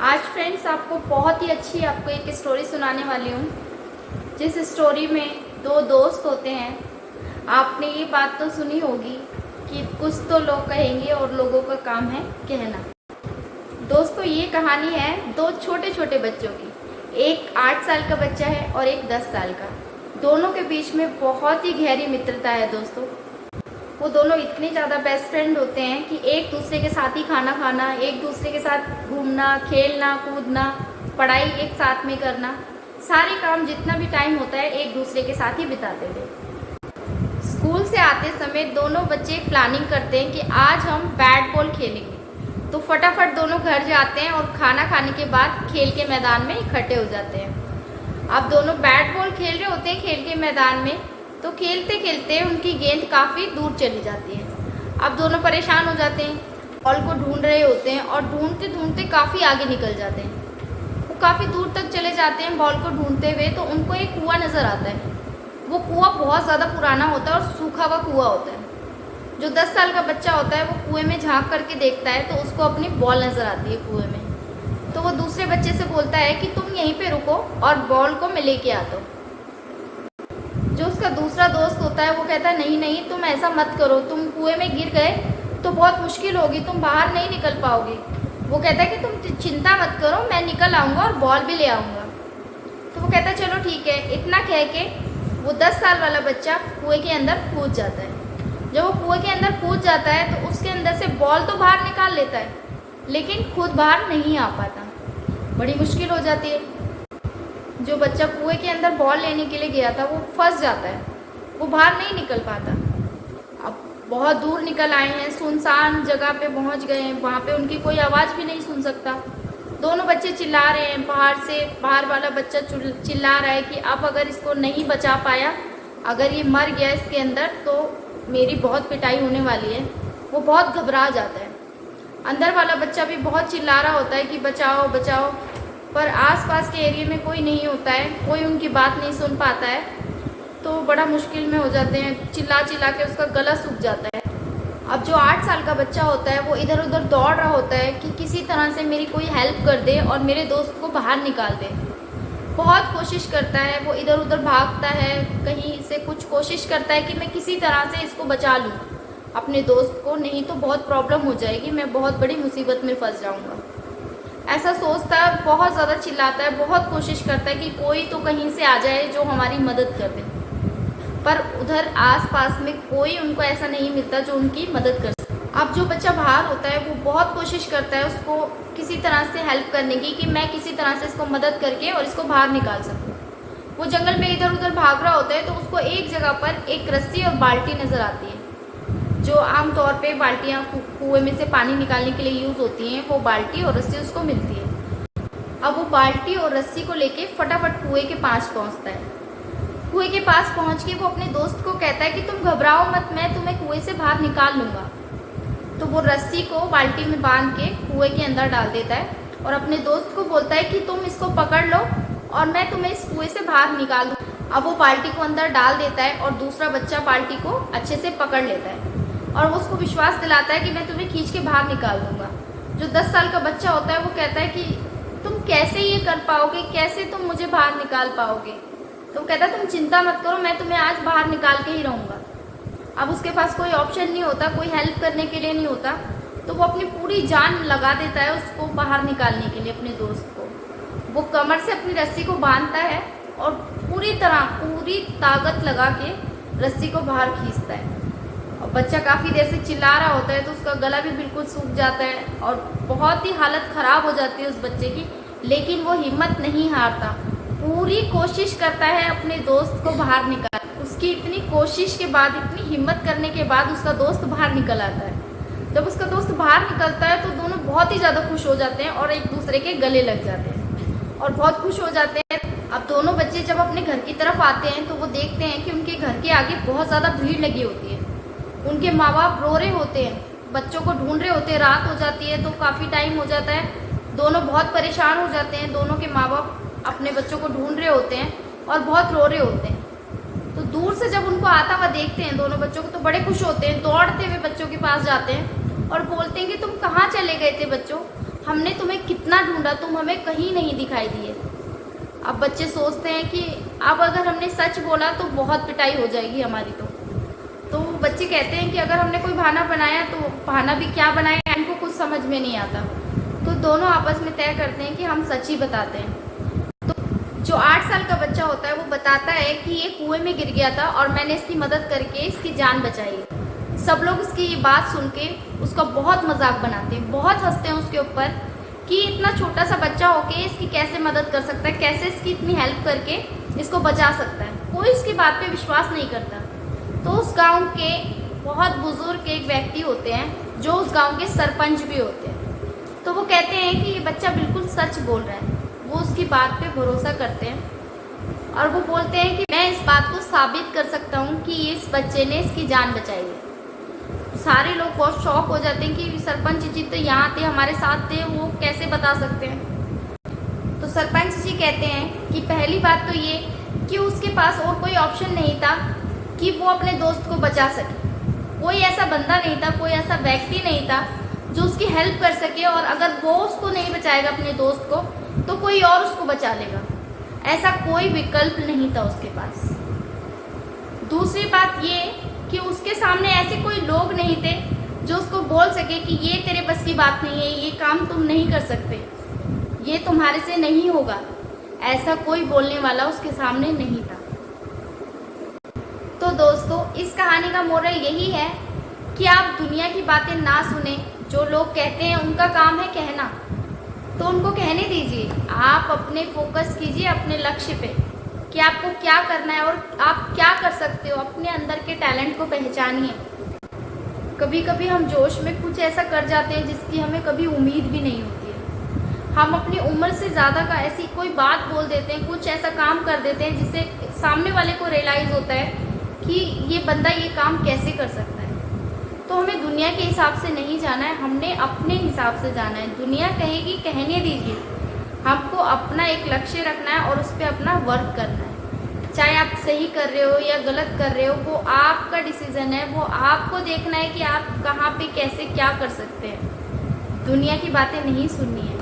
आज फ्रेंड्स आपको बहुत ही अच्छी आपको एक स्टोरी सुनाने वाली हूँ, जिस स्टोरी में दो दोस्त होते हैं। आपने ये बात तो सुनी होगी कि कुछ तो लोग कहेंगे और लोगों का काम है कहना। दोस्तों, ये कहानी है दो छोटे छोटे बच्चों की। एक 8 साल का बच्चा है और एक 10 साल का। दोनों के बीच में बहुत ही गहरी मित्रता है दोस्तों। वो दोनों इतने ज़्यादा बेस्ट फ्रेंड होते हैं कि एक दूसरे के साथ ही खाना खाना, एक दूसरे के साथ घूमना, खेलना, कूदना, पढ़ाई एक साथ में करना, सारे काम जितना भी टाइम होता है एक दूसरे के साथ ही बिताते थे। स्कूल से आते समय दोनों बच्चे प्लानिंग करते हैं कि आज हम बैट बॉल खेलेंगे। तो फटाफट दोनों घर जाते हैं और खाना खाने के बाद खेल के मैदान में इकट्ठे हो जाते हैं। अब दोनों बैट बॉल खेल रहे होते हैं खेल के मैदान में, तो खेलते खेलते उनकी गेंद काफ़ी दूर चली जाती है। अब दोनों परेशान हो जाते हैं, बॉल को ढूंढ रहे होते हैं और ढूंढते ढूंढते काफ़ी आगे निकल जाते हैं। वो काफ़ी दूर तक चले जाते हैं बॉल को ढूंढते हुए, तो उनको एक कुआं नज़र आता है। वो कुआं बहुत ज़्यादा पुराना होता है और सूखा हुआ कुआं होता है। जो 10 साल का बच्चा होता है वो कुएँ में झाँक करके देखता है तो उसको अपनी बॉल नज़र आती है कुएँ में। तो वो दूसरे बच्चे से बोलता है कि तुम यहीं पर रुको और बॉल को मैं लेके आता हूँ। जो उसका दूसरा दोस्त होता है वो कहता है नहीं नहीं, तुम ऐसा मत करो, तुम कुएं में गिर गए तो बहुत मुश्किल होगी, तुम बाहर नहीं निकल पाओगे। वो कहता है कि तुम चिंता मत करो, मैं निकल आऊँगा और बॉल भी ले आऊँगा। तो वो कहता है चलो ठीक है। इतना कह के वो 10 साल वाला बच्चा कुएं के अंदर कूद जाता है। जब वो कुएं के अंदर कूद जाता है तो उसके अंदर से बॉल तो बाहर निकाल लेता है, लेकिन खुद बाहर नहीं आ पाता। बड़ी मुश्किल हो जाती है। जो बच्चा कुएं के अंदर बॉल लेने के लिए गया था वो फंस जाता है, वो बाहर नहीं निकल पाता। अब बहुत दूर निकल आए हैं, सुनसान जगह पे पहुंच गए हैं, वहाँ पे उनकी कोई आवाज़ भी नहीं सुन सकता। दोनों बच्चे चिल्ला रहे हैं, बाहर वाला बच्चा चिल्ला रहा है कि अब अगर इसको नहीं बचा पाया, अगर ये मर गया इसके अंदर तो मेरी बहुत पिटाई होने वाली है। वो बहुत घबरा जाता है। अंदर वाला बच्चा भी बहुत चिल्ला रहा होता है कि बचाओ बचाओ, पर आसपास के एरिया में कोई नहीं होता है, कोई उनकी बात नहीं सुन पाता है। तो बड़ा मुश्किल में हो जाते हैं, चिल्ला चिल्ला के उसका गला सूख जाता है। अब जो 8 साल का बच्चा होता है वो इधर उधर दौड़ रहा होता है कि किसी तरह से मेरी कोई हेल्प कर दे और मेरे दोस्त को बाहर निकाल दे। बहुत कोशिश करता है, वो इधर उधर भागता है, कहीं से कुछ कोशिश करता है कि मैं किसी तरह से इसको बचा लूँ अपने दोस्त को, नहीं तो बहुत प्रॉब्लम हो जाएगी, मैं बहुत बड़ी मुसीबत में फंस जाऊँगा। ऐसा सोचता है, बहुत ज़्यादा चिल्लाता है, बहुत कोशिश करता है कि कोई तो कहीं से आ जाए जो हमारी मदद कर दे। पर उधर आसपास में कोई उनको ऐसा नहीं मिलता जो उनकी मदद कर सके। अब जो बच्चा बाहर होता है वो बहुत कोशिश करता है उसको किसी तरह से हेल्प करने की, कि मैं किसी तरह से इसको मदद करके और इसको बाहर निकाल सकूँ। वो जंगल में इधर उधर भाग रहा होता है तो उसको एक जगह पर एक रस्सी और बाल्टी नज़र आती है। जो आमतौर पे बाल्टियाँ कुएं में से पानी निकालने के लिए यूज़ होती हैं, वो बाल्टी और रस्सी उसको मिलती है। अब वो बाल्टी और रस्सी को लेके फटाफट कुएं के पास पहुंचता है। कुएं के पास पहुंच के वो अपने दोस्त को कहता है कि तुम घबराओ मत, मैं तुम्हें कुएं से बाहर निकाल लूँगा। तो वो रस्सी को बाल्टी में बांध के कुएं के अंदर डाल देता है और अपने दोस्त को बोलता है कि तुम इसको पकड़ लो और मैं तुम्हें इस कुएं से बाहर निकाल दूँ। अब वो बाल्टी को अंदर डाल देता है और दूसरा बच्चा बाल्टी को अच्छे से पकड़ लेता है और वो उसको विश्वास दिलाता है कि मैं तुम्हें खींच के बाहर निकाल दूंगा। जो 10 साल का बच्चा होता है वो कहता है कि तुम कैसे ये कर पाओगे, कैसे तुम मुझे बाहर निकाल पाओगे। तो वो कहता है तुम चिंता मत करो, मैं तुम्हें आज बाहर निकाल के ही रहूँगा। अब उसके पास कोई ऑप्शन नहीं होता, कोई हेल्प करने के लिए नहीं होता, तो वो अपनी पूरी जान लगा देता है उसको बाहर निकालने के लिए, अपने दोस्त को। वो कमर से अपनी रस्सी को बांधता है और पूरी ताकत लगा के रस्सी को बाहर खींचता है। और बच्चा काफ़ी देर से चिल्ला रहा होता है तो उसका गला भी बिल्कुल सूख जाता है और बहुत ही हालत ख़राब हो जाती है उस बच्चे की, लेकिन वो हिम्मत नहीं हारता, पूरी कोशिश करता है अपने दोस्त को बाहर निकाल। उसकी इतनी कोशिश के बाद, इतनी हिम्मत करने के बाद उसका दोस्त बाहर निकल आता है। जब उसका दोस्त बाहर निकलता है तो दोनों बहुत ही ज़्यादा खुश हो जाते हैं और एक दूसरे के गले लग जाते हैं और बहुत खुश हो जाते हैं। अब दोनों बच्चे जब अपने घर की तरफ आते हैं तो वो देखते हैं कि उनके घर के आगे बहुत ज़्यादा भीड़ लगी होती है। उनके माँ बाप रो रहे होते हैं, बच्चों को ढूंढ रहे होते हैं, रात हो जाती है तो काफ़ी टाइम हो जाता है। दोनों बहुत परेशान हो जाते हैं, दोनों के माँ बाप अपने बच्चों को ढूंढ रहे होते हैं और बहुत रो रहे होते हैं। तो दूर से जब उनको आता हुआ देखते हैं दोनों बच्चों को तो बड़े खुश होते हैं, दौड़ते हुए बच्चों के पास जाते हैं और बोलते हैं कि तुम कहाँ चले गए थे बच्चों, हमने तुम्हें कितना ढूंढा, तुम हमें कहीं नहीं दिखाई दिए। अब बच्चे सोचते हैं कि अब अगर हमने सच बोला तो बहुत पिटाई हो जाएगी हमारी। तो बच्चे कहते हैं कि अगर हमने कोई बहाना बनाया तो बहाना भी क्या बनाया, इनको कुछ समझ में नहीं आता। तो दोनों आपस में तय करते हैं कि हम सच ही बताते हैं। तो जो 8 साल का बच्चा होता है वो बताता है कि ये कुएं में गिर गया था और मैंने इसकी मदद करके इसकी जान बचाई। सब लोग इसकी ये बात सुन के उसका बहुत मजाक बनाते हैं, बहुत हंसते हैं उसके ऊपर कि इतना छोटा सा बच्चा होके इसकी कैसे मदद कर सकता है, कैसे इसकी इतनी हेल्प करके इसको बचा सकता है। कोई इसकी बात पे विश्वास नहीं करता। तो उस गांव के बहुत बुजुर्ग एक व्यक्ति होते हैं जो उस गांव के सरपंच भी होते हैं। तो वो कहते हैं कि ये बच्चा बिल्कुल सच बोल रहा है। वो उसकी बात पे भरोसा करते हैं और वो बोलते हैं कि मैं इस बात को साबित कर सकता हूँ कि इस बच्चे ने इसकी जान बचाई है। सारे लोग बहुत शॉक हो जाते हैं कि सरपंच जी तो यहाँ थे, हमारे साथ थे, वो कैसे बता सकते हैं। तो सरपंच जी कहते हैं कि पहली बात तो ये कि उसके पास और कोई ऑप्शन नहीं था कि वो अपने दोस्त को बचा सके। कोई ऐसा बंदा नहीं था, कोई ऐसा व्यक्ति नहीं था जो उसकी हेल्प कर सके, और अगर वो उसको नहीं बचाएगा अपने दोस्त को तो कोई और उसको बचा लेगा। ऐसा कोई विकल्प नहीं था उसके पास। दूसरी बात ये कि उसके सामने ऐसे कोई लोग नहीं थे जो उसको बोल सके कि ये तेरे बस की बात नहीं है, ये काम तुम नहीं कर सकते, ये तुम्हारे से नहीं होगा। ऐसा कोई बोलने वाला उसके सामने नहीं था। तो दोस्तों, इस कहानी का मोरल यही है कि आप दुनिया की बातें ना सुने। जो लोग कहते हैं उनका काम है कहना, तो उनको कहने दीजिए। आप अपने फोकस कीजिए अपने लक्ष्य पे कि आपको क्या करना है और आप क्या कर सकते हो। अपने अंदर के टैलेंट को पहचानिए। कभी कभी हम जोश में कुछ ऐसा कर जाते हैं जिसकी हमें कभी उम्मीद भी नहीं होती है। हम अपनी उम्र से ज़्यादा का ऐसी कोई बात बोल देते हैं, कुछ ऐसा काम कर देते हैं जिससे सामने वाले को रियलाइज़ होता है कि ये बंदा ये काम कैसे कर सकता है। तो हमें दुनिया के हिसाब से नहीं जाना है, हमने अपने हिसाब से जाना है। दुनिया कहेगी कहने दीजिए, हमको अपना एक लक्ष्य रखना है और उस पर अपना वर्क करना है। चाहे आप सही कर रहे हो या गलत कर रहे हो, वो आपका डिसीजन है। वो आपको देखना है कि आप कहाँ पे कैसे क्या कर सकते हैं। दुनिया की बातें नहीं सुननी है।